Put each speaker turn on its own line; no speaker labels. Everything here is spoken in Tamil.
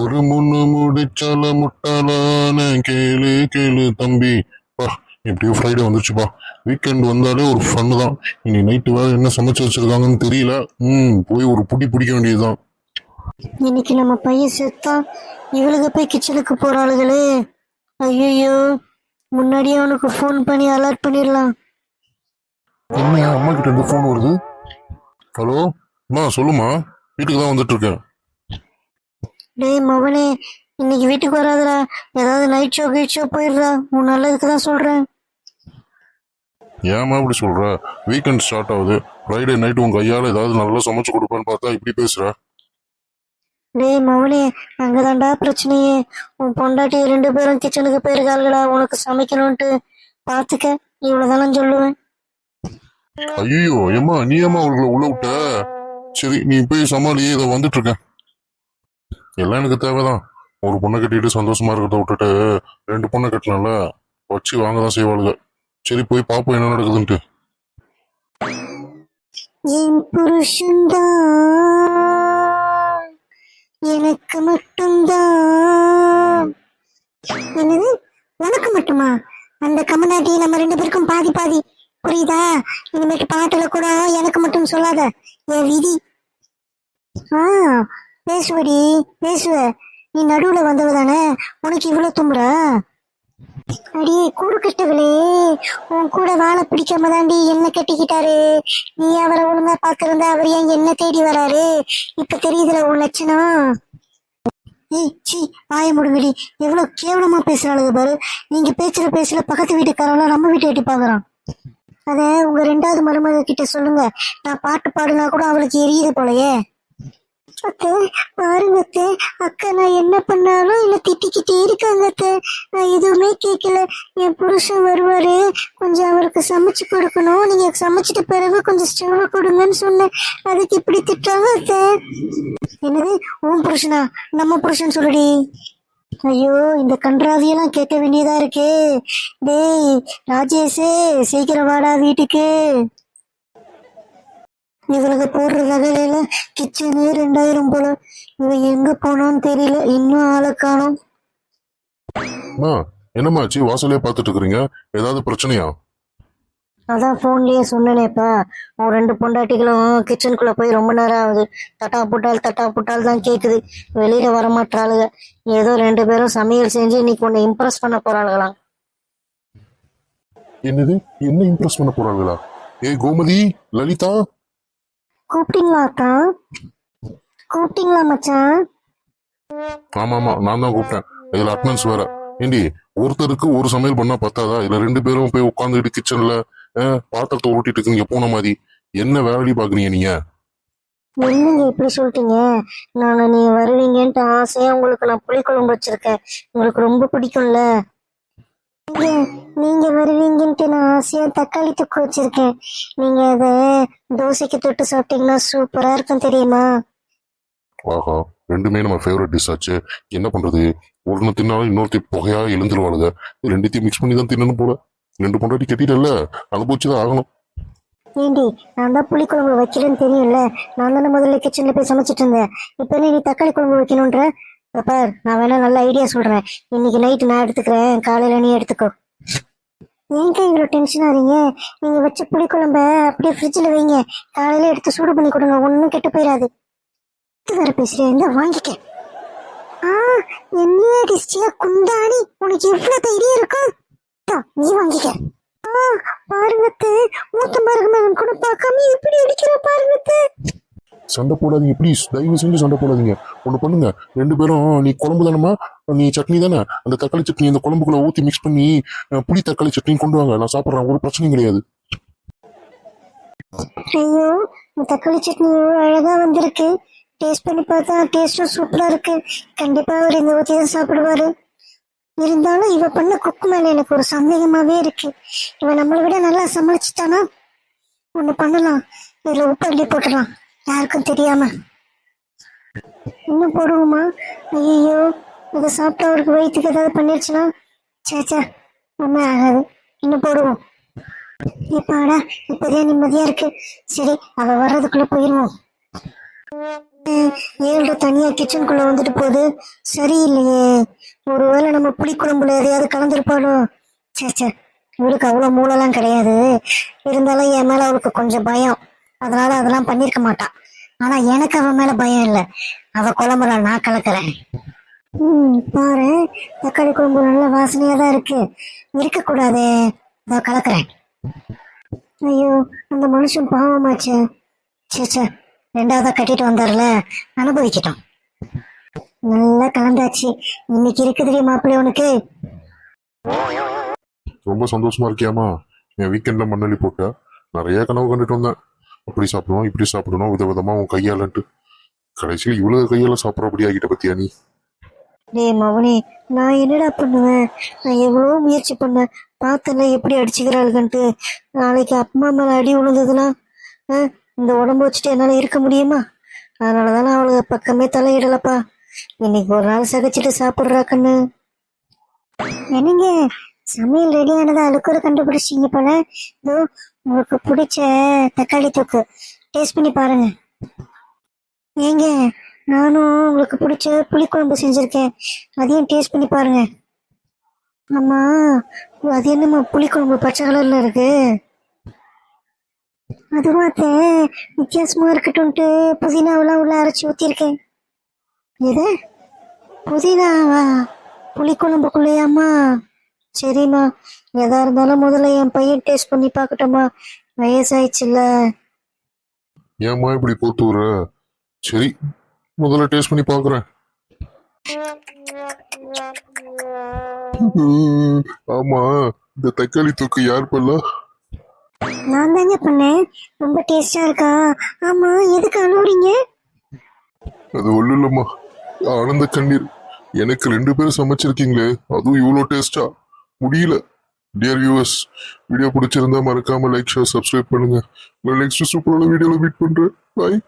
ஒரு முன்னு முடிச்சால முட்டாளான கேளு கேளு தம்பி. பா, எப்படியோ ஃப்ரைடே வந்துருச்சுப்பா. வீக்கெண்ட் வந்தாலே ஒரு ஃபன்னு தான். இனி நைட்டு வேற என்ன சமைச்சு வச்சிருக்காங்கன்னு தெரியல. போய் ஒரு புடி பிடிக்க வேண்டியதுதான்.
இன்னைக்கு நம்ம பையன் செத்தான். இவளுக்கு போய் கிச்சனுக்கு போறாளுகளே. ஐயோ, முன்னாடியே அவனுக்கு ஃபோன் பண்ணி அலர்ட் பண்ணிடலாம்.
என்னையா அம்மா கிட்ட இருந்து ஃபோன் வருது? ஹலோ அம்மா, சொல்லுமா. வீட்டுக்கு தான் வந்துட்டு இருக்கேன்.
டேய் மவனே, இன்னைக்கு வீட்டுக்கு வராதடா. ஏதாவது நைட் ஷோ கீட் ஷோ போயிடுறா. உன் நல்லதுக்கு தான் சொல்றேன்.
ஏமா இப்படி சொல்ற? வீக்கெண்ட் ஸ்டார்ட் ஆகுது. ஃப்ரைடே நைட் உங்க கையால ஏதாவது நல்லா சமைச்சு கொடுப்பேன்னு பார்த்தா இப்படி பேசுற.
டேய் மவனே, அங்கதான்டா பிரச்சனையே. உன் பொண்டாட்டி 2 பேரும் கிச்சனுக்கு போயிருக்காளுடா உனக்கு சமைக்கணும்ட்டு. பாத்துக்க, இவ்வளவுதானு சொல்லுவேன்.
ஐயோ ஏம்மா, நீ ஏம்மா அவர்களை உள்ள விட்ட? சரி, நீ போய் சமாளியே, இதை வந்துட்டு இருக்கேன். எல்லாம் எனக்கு தேவைதான். ஒரு பொண்ணை கட்டிட்டு சந்தோஷமா இருக்கிறத விட்டுட்டு 2 பொண்ணை கட்டலாம்ல. வச்சு வாங்க தான் செய்வாளுங்க. சரி, போய் பாப்போம் என்ன நடக்குதுன்ட்டு.
என் புருஷன்தான் எனக்கு மட்டும்தான். என்னது, உனக்கு மட்டுமா? அந்த கமநாட்டி நம்ம 2 பேருக்கும் பாதி பாதி, புரியுதா? இனிமேட்டு பாட்டுல கூட எனக்கு மட்டும் சொல்லாத, என் விதி. ஆ, பேசுவடி பேசுவ. நீ நடுவுல வந்தவ தானே, உனக்கு இவ்வளவு தும்புறா? அடி கூடு கட்டவளே, உன் கூட வாழை பிடிக்காம தாண்டி என்ன கட்டிக்கிட்டாரு. நீ அவரை ஒழுங்கா பாக்குறதா அவர் ஏன் என்ன தேடி வராரு? இப்ப தெரியுதுல உன் லட்சணம். ஏய் சி, வாய முடுங்கடி. எவ்வளவு கேவலமா பேசுறாளுங்க பாரு. நீங்க பேசுற பக்கத்து வீட்டுக்காரங்களாம் நம்ம வீட்டை எட்டி பாக்குறான். அத உங்க 2வது மருமக கிட்ட சொல்லுங்க. நான் பாட்டு பாடுனா கூட அவளுக்கு எரியுது போலயே. அத்தை பாருங்க அத்தை, அக்கா நான் என்ன பண்ணாலும் இல்ல திட்டிக்கிட்டே இருக்காங்க அத்தை. நான் எதுவுமே கேட்கல. என் புருஷன் வருவாரு, கொஞ்சம் அவருக்கு சமைச்சு கொடுக்கணும், நீங்க சமைச்சிட்ட பிறகு கொஞ்சம் ஸ்டவ் கொடுங்கன்னு சொன்னேன். அதுக்கு இப்படி திட்டாங்க அத்தை. என்னது, உன் புருஷனா? நம்ம புருஷன் சொல்லுடி. ஐயோ, இந்த கன்றாவியெல்லாம் கேட்க வேண்டியதா இருக்கே. டேய் ராஜேஷே, சீக்கிரம் வாடா வீட்டுக்கு. இவளுக்கு போடுற நகையில கிச்சனே 2000 போல. இவன் எங்க போனான்னு தெரியல, இன்னும் ஆளை காணோம்.
என்னம்மாச்சு, வாசலே பார்த்துட்டு இருக்கிறீங்க? ஏதாவது பிரச்சனையா?
அதான் போன்லயே சொன்னேனேப்பா, உன் 2 பொண்டாட்டிகளும் கிச்சனுக்குள்ள போய் ரொம்ப நேரம் ஆகுது. தட்டா புட்டால் தான் கேக்குது. வெளியில வரமாட்டாளுங்க. ஏதோ 2 பேரும் சமையல் செஞ்சு இன்னைக்கு உன்னை இம்ப்ரெஸ் பண்ண போறாளுங்களாம்.
என்னது, என்ன இம்ப்ரெஸ் பண்ண போறாங்களா? ஏய் கோமதி, லலிதா,
கூப்பிட்டீங்களா அக்கா? கூப்பிட்டீங்களா மச்சான்?
ஆமா நான் தான் கூப்பிட்டேன். இதுல அட்டனன்ஸ் வேற. ஏண்டி, ஒருத்தருக்கு ஒரு சமையல் பண்ணா பத்தாதா? இல்ல 2 பேரும் போய் உட்காந்துட்டு கிச்சன்ல பாத்திரத்தை உருட்டிட்டு இருக்கீங்க போன மாதிரி. என்ன வேலைடி பாக்குறீங்க நீங்க?
என்னங்க இப்படி சொல்லிட்டீங்க? நாங்க நீ வருவீங்கன்ட்டு ஆசையா உங்களுக்கு நான் புளிக்குழம்பு வச்சிருக்கேன். உங்களுக்கு ரொம்ப பிடிக்கும்ல. நீங்க வருவீங்கன்ட்டு நான் ஆசையா தக்காளி தொக்கு வச்சிருக்கேன். நீங்க அத தோசைக்கு தொட்டு சாப்பிட்டீங்கன்னா சூப்பரா இருக்கும் தெரியுமா?
ஆஹா, 2மே நம்ம ஃபேவரட் டிஷ் ஆச்சு. என்ன பண்றது? ஒன்னு தின்னாலும் இன்னொருத்தி புகையா எழுந்துருவாளுங்க. 2த்தையும் மிக்ஸ் பண்ணி தான் தின்னணும் போல. 2 பொண்டாட்டி கட்டிட்டல, அனுபவிச்சுதான் ஆகணும்.
ஏண்டி, நான் தான் புளிக்குழம்பு வைக்கிறேன்னு தெரியும்ல. நான் தானே முதல்ல கிச்சன்ல போய் சமைச்சிட்டு இருந்தேன். இப்ப நீ தக்காளி குழம்பு வைக்கணும்ன்ற. பார், நான் வேணா நல்ல ஐடியா சொல்றேன். இன்னைக்கு நைட்டு நான் எடுத்துக்கிறேன், காலையில நீ எடுத்துக்கோ. ஏங்க இவ்வளவு டென்ஷன் ஆறீங்க? நீங்க வச்ச புளிக்குழம்ப அப்படியே ஃப்ரிட்ஜ்ல வைங்க. காலையில எடுத்து சூடு பண்ணி கொடுங்க, ஒன்னும் கெட்டு போயிடாது. வேற பேசுறேன், வாங்கிக்க. என்னைய டிஸ்டியா குந்தாணி, உனக்கு எவ்வளவு தைரியம் இருக்கும்? நீ வாங்கிக்க. பாருங்கத்து, மூத்த மருமகன் கூட பார்க்காம எப்படி அடிக்கிற பாருங்கத்து.
சண்டை போடாதீங்க ப்ளீஸ், தயவு செஞ்சு சண்டை போடாதீங்க. ஒண்ணு பண்ணுங்க, 2 பேரும் நீ குழம்பு தானம்மா, நீ சட்னி தானே, அந்த தக்காளி சட்னி இந்த குழம்புக்குள்ள ஊத்தி மிக்ஸ் பண்ணி புளி தக்காளி சட்னி கொண்டு வாங்க. நான் சாப்பிட்றேன், ஒரு பிரச்சனையும் கிடையாது.
ஐயோ, தக்காளி சட்னி அழகா வந்திருக்கு. டேஸ்ட் பண்ணி பார்த்தா டேஸ்டும் சூப்பரா இருக்கு. கண்டிப்பா அவர் இந்த ஊத்தி தான் சாப்பிடுவாரு. இருந்தாலும் இவ பண்ண குக்கு மேல எனக்கு ஒரு சந்தேகமாவே இருக்கு. இவன் நம்மளை விட நல்லா சமாளிச்சுட்டானா? ஒண்ணு பண்ணலாம், இதுல உப்பு அள்ளி போட்டுடலாம், யாருக்கும் தெரியாம. இன்னும் போடுவோமா? ஐயோ, இதை சாப்பிட்டா அவருக்கு வயிற்றுக்கு ஏதாவது பண்ணிருச்சுன்னா சேச்சா ஒன்றும் ஆகாது. இன்னும் போடுவோம். இப்பாடா, இப்போதே நிம்மதியா இருக்கு. சரி, அவ வர்றதுக்குள்ள போயிருவோம். ஏழு தனியா கிச்சனுக்குள்ள வந்துட்டு போகுது, சரியில்லையே. ஒருவேளை நம்ம புளிக்குழம்புல எதையாவது கலந்துருப்பாளோ? சே சே, இவளுக்கு அவ்வளவு மூளைலாம் கிடையாது. இருந்தாலும் என் மேல அவளுக்கு கொஞ்சம் பயம், அதனால அதெல்லாம் பண்ணிருக்க மாட்டான். ஆனா எனக்கு அவன் மேல பயம் இல்லை. அவ குழம்புல நான் கலக்குறேன். பாரு, தக்காளி குழம்பு நல்ல வாசனையா தான் இருக்கு. இருக்கக்கூடாதே, நான் கலக்குறேன். ஐயோ, அந்த மனுஷன் பாவமாச்சே. சே, ரெண்டாவதா கட்டிட்டு வந்தார்ல, அனுபவிக்கட்டும். நல்லா கலந்தாச்சு. இன்னைக்கு இருக்குதுடி மாப்பிள்ளை உனக்கு.
ரொம்ப சந்தோஷமா இருக்கியாமா? என் வீக்கெண்ட்ல மண்ணள்ளி போட்ட நிறைய கனவு கண்டுட்டு வந்தேன். அப்படி சாப்பிடணும் இப்படி சாப்பிடணும் விதவிதமா உன் கையாலன்ட்டு கடைசியில் இவ்வளவு கையால சாப்பிட்றபடி ஆகிட்ட பத்தியா நீ?
டேய் மவனே, நான் என்னடா பண்ணுவேன்? நான் எவ்வளோ முயற்சி பண்ணேன். பார்த்தல எப்படி அடிச்சுக்கிறாளுகன்ட்டு. நாளைக்கு அப்பா மேல அடி விழுந்ததுன்னா இந்த உடம்பு வச்சுட்டு என்னால இருக்க முடியுமா? அதனாலதானே அவளுக்கு பக்கமே தலையிடலப்பா. இன்னைக்கு ஒரு நாள் சகிச்சுட்டு சாப்பிட்றா கண்ணு. என்னங்க, சமையல் ரெடியானதை அழுக்குற கண்டுபிடிச்சிங்க போல. இதோ உங்களுக்கு பிடிச்ச தக்காளி தொக்கு டேஸ்ட் பண்ணி பாருங்க. ஏங்க, நானும் உங்களுக்கு பிடிச்ச புளிக்குழம்பு செஞ்சிருக்கேன், அதையும் டேஸ்ட் பண்ணி பாருங்க. ஆமா, அது என்னம்மா புளிக்குழம்பு பச்சை கலர்ல இருக்கு? அதுவும் அத்தை, வித்தியாசமா இருக்கட்டும்ட்டு புதினாவெல்லாம் உள்ள அரைச்சி ஊத்திருக்கேன். எது, புதினாவா புளிக்குழம்புக்குள்ளையாம்மா? சரிம்மா, எதா இருந்தாலும் முதல்ல என் பையன் டேஸ்ட் பண்ணி பார்க்கட்டுமா? வயசாயிடுச்சுல்ல.
ஏம்மா இப்படி போட்டு வர? சரி, முதல்ல டேஸ்ட் பண்ணி பாக்குறேன். ஆமா, இந்த தக்காளி தொக்கு யார் பண்ணா?
நான் தாங்க பண்ணேன். ரொம்ப டேஸ்டா இருக்கா? ஆமா, எதுக்கு அழுவுறீங்க?
அது ஒண்ணு இல்லம்மா, ஆனந்த கண்ணீர். எனக்கு 2 பேரும் சமைச்சிருக்கீங்களே, அதுவும் இவ்வளோ டேஸ்டா முடியல. டியர் வியூவர்ஸ், வீடியோ பிடிச்சிருந்தா மறக்காம லைக் ஷேர் சப்ஸ்கிரைப் பண்ணுங்க. நெக்ஸ்ட் சூப்பரான வீடியோல மீட் பண்றேன். பாய்.